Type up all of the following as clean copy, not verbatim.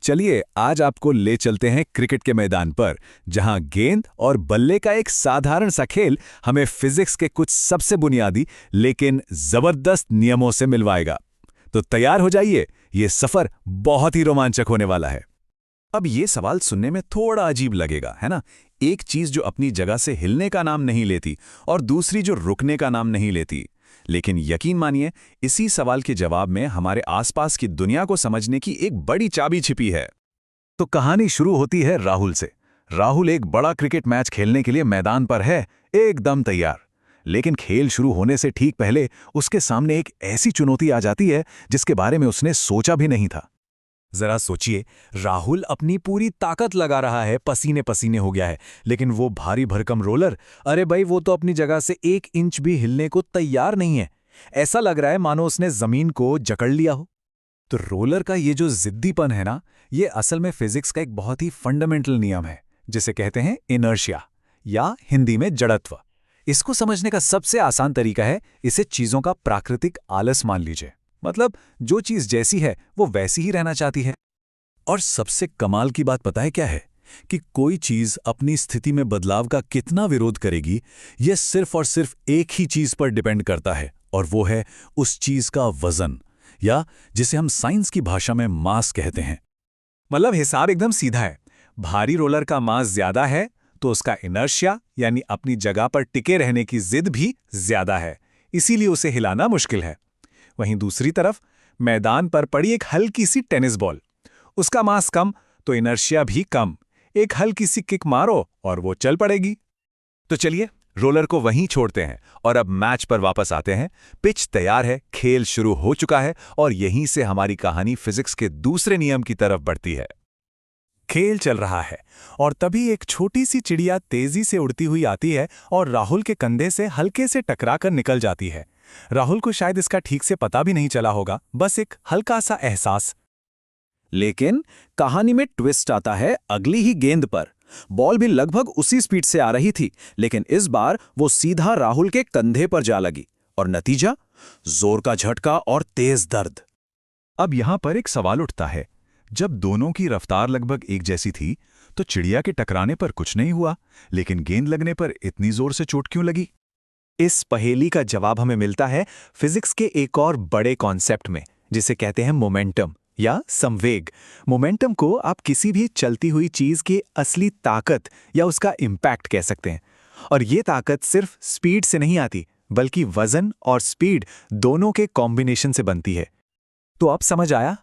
चलिए आज आपको ले चलते हैं क्रिकेट के मैदान पर, जहां गेंद और बल्ले का एक साधारण सा खेल हमें फिजिक्स के कुछ सबसे बुनियादी लेकिन जबरदस्त नियमों से मिलवाएगा। तो तैयार हो जाइए, ये सफर बहुत ही रोमांचक होने वाला है। अब ये सवाल सुनने में थोड़ा अजीब लगेगा, है ना? एक चीज जो अपनी जगह से हिलने का नाम नहीं लेती और दूसरी जो रुकने का नाम नहीं लेती। लेकिन यकीन मानिए, इसी सवाल के जवाब में हमारे आसपास की दुनिया को समझने की एक बड़ी चाबी छिपी है। तो कहानी शुरू होती है राहुल से। राहुल एक बड़ा क्रिकेट मैच खेलने के लिए मैदान पर है, एकदम तैयार। लेकिन खेल शुरू होने से ठीक पहले उसके सामने एक ऐसी चुनौती आ जाती है जिसके बारे में उसने सोचा भी नहीं था। जरा सोचिए, राहुल अपनी पूरी ताकत लगा रहा है, पसीने पसीने हो गया है, लेकिन वो भारी भरकम रोलर, अरे भाई, वो तो अपनी जगह से 1 इंच भी हिलने को तैयार नहीं है। ऐसा लग रहा है मानो उसने जमीन को जकड़ लिया हो। तो रोलर का ये जो जिद्दीपन है ना, ये असल में फिजिक्स का एक बहुत ही फंडामेंटल नियम है, जिसे कहते हैं इनर्शिया, या हिंदी में जड़त्व। इसको समझने का सबसे आसान तरीका है इसे चीजों का प्राकृतिक आलस मान लीजिए। मतलब जो चीज जैसी है वो वैसी ही रहना चाहती है। और सबसे कमाल की बात पता है क्या है? कि कोई चीज अपनी स्थिति में बदलाव का कितना विरोध करेगी, यह सिर्फ और सिर्फ एक ही चीज पर डिपेंड करता है, और वो है उस चीज का वजन, या जिसे हम साइंस की भाषा में मास कहते हैं। मतलब हिसाब एकदम सीधा है। भारी रोलर का मास ज्यादा है तो उसका इनर्शिया यानी अपनी जगह पर टिके रहने की जिद भी ज्यादा है, इसीलिए उसे हिलाना मुश्किल है। वहीं दूसरी तरफ मैदान पर पड़ी एक हल्की सी टेनिस बॉल, उसका मास कम तो इनर्शिया भी कम। एक हल्की सी किक मारो और वो चल पड़ेगी। तो चलिए रोलर को वहीं छोड़ते हैं और अब मैच पर वापस आते हैं। पिच तैयार है, खेल शुरू हो चुका है, और यहीं से हमारी कहानी फिजिक्स के दूसरे नियम की तरफ बढ़ती है। खेल चल रहा है और तभी एक छोटी सी चिड़िया तेजी से उड़ती हुई आती है और राहुल के कंधे से हल्के से टकराकर निकल जाती है। राहुल को शायद इसका ठीक से पता भी नहीं चला होगा, बस एक हल्का सा एहसास। लेकिन कहानी में ट्विस्ट आता है अगली ही गेंद पर। बॉल भी लगभग उसी स्पीड से आ रही थी, लेकिन इस बार वो सीधा राहुल के कंधे पर जा लगी, और नतीजा जोर का झटका और तेज दर्द। अब यहां पर एक सवाल उठता है, जब दोनों की रफ्तार लगभग एक जैसी थी तो चिड़िया के टकराने पर कुछ नहीं हुआ, लेकिन गेंद लगने पर इतनी जोर से चोट क्यों लगी? इस पहेली का जवाब हमें मिलता है फिजिक्स के एक और बड़े कॉन्सेप्ट में, जिसे कहते हैं मोमेंटम या संवेग। मोमेंटम को आप किसी भी चलती हुई चीज की असली ताकत या उसका इंपैक्ट कह सकते हैं। और ये ताकत सिर्फ स्पीड से नहीं आती, बल्कि वजन और स्पीड दोनों के कॉम्बिनेशन से बनती है। तो अब समझ आया?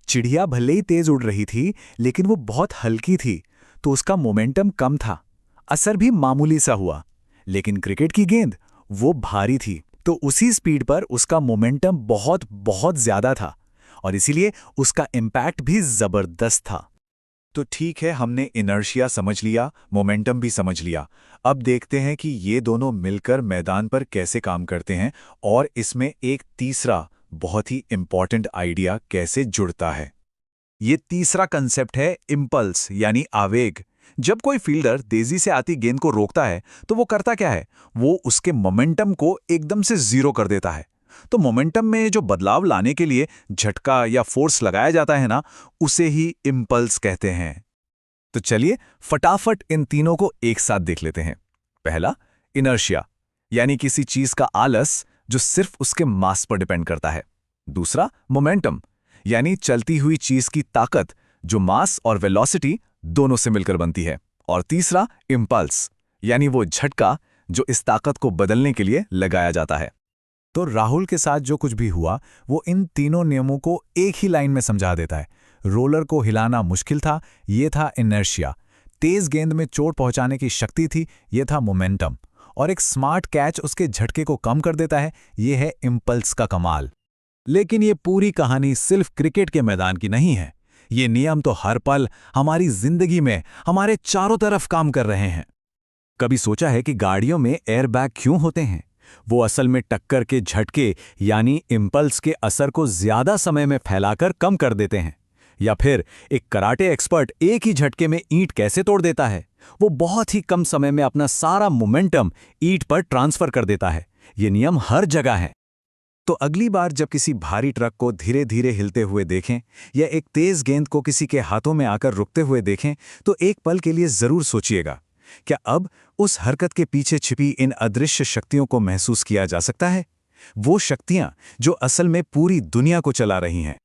चिड़िया भले ही तेज उड़ रही थी, लेकिन वो बहुत हल्की थी, तो उसका मोमेंटम कम था, असर भी मामूली सा हुआ। लेकिन क्रिकेट की गेंद, वो भारी थी, तो उसी स्पीड पर उसका मोमेंटम बहुत बहुत ज्यादा था, और इसीलिए उसका इम्पैक्ट भी जबरदस्त था। तो ठीक है, हमने इनर्शिया समझ लिया, मोमेंटम भी समझ लिया। अब देखते हैं कि ये दोनों मिलकर मैदान पर कैसे काम करते हैं, और इसमें एक तीसरा बहुत ही इंपॉर्टेंट आइडिया कैसे जुड़ता है। ये तीसरा कंसेप्ट है इंपल्स यानी आवेग। जब कोई फील्डर तेजी से आती गेंद को रोकता है तो वो करता क्या है? वो उसके मोमेंटम को एकदम से जीरो कर देता है। तो मोमेंटम में जो बदलाव लाने के लिए झटका या फोर्स लगाया जाता है ना, उसे ही इंपल्स कहते हैं। तो चलिए फटाफट इन तीनों को एक साथ देख लेते हैं। पहला, इनर्शिया यानी किसी चीज का आलस जो सिर्फ उसके मास पर डिपेंड करता है। दूसरा, मोमेंटम यानी चलती हुई चीज की ताकत जो मास और वेलोसिटी दोनों से मिलकर बनती है। और तीसरा, इंपल्स यानी वो झटका जो इस ताकत को बदलने के लिए लगाया जाता है। तो राहुल के साथ जो कुछ भी हुआ वो इन तीनों नियमों को एक ही लाइन में समझा देता है। रोलर को हिलाना मुश्किल था, ये था इनर्शिया। तेज गेंद में चोट पहुंचाने की शक्ति थी, ये था मोमेंटम। और एक स्मार्ट कैच उसके झटके को कम कर देता है, ये है इंपल्स का कमाल। लेकिन ये पूरी कहानी सिर्फ क्रिकेट के मैदान की नहीं है। ये नियम तो हर पल हमारी जिंदगी में हमारे चारों तरफ काम कर रहे हैं। कभी सोचा है कि गाड़ियों में एयरबैग क्यों होते हैं? वो असल में टक्कर के झटके यानी इंपल्स के असर को ज्यादा समय में फैलाकर कम कर देते हैं। या फिर एक कराटे एक्सपर्ट एक ही झटके में ईंट कैसे तोड़ देता है? वो बहुत ही कम समय में अपना सारा मोमेंटम ईंट पर ट्रांसफर कर देता है। ये नियम हर जगह है। तो अगली बार जब किसी भारी ट्रक को धीरे धीरे हिलते हुए देखें या एक तेज गेंद को किसी के हाथों में आकर रुकते हुए देखें तो एक पल के लिए जरूर सोचिएगा, क्या अब उस हरकत के पीछे छिपी इन अदृश्य शक्तियों को महसूस किया जा सकता है? वो शक्तियां जो असल में पूरी दुनिया को चला रही हैं।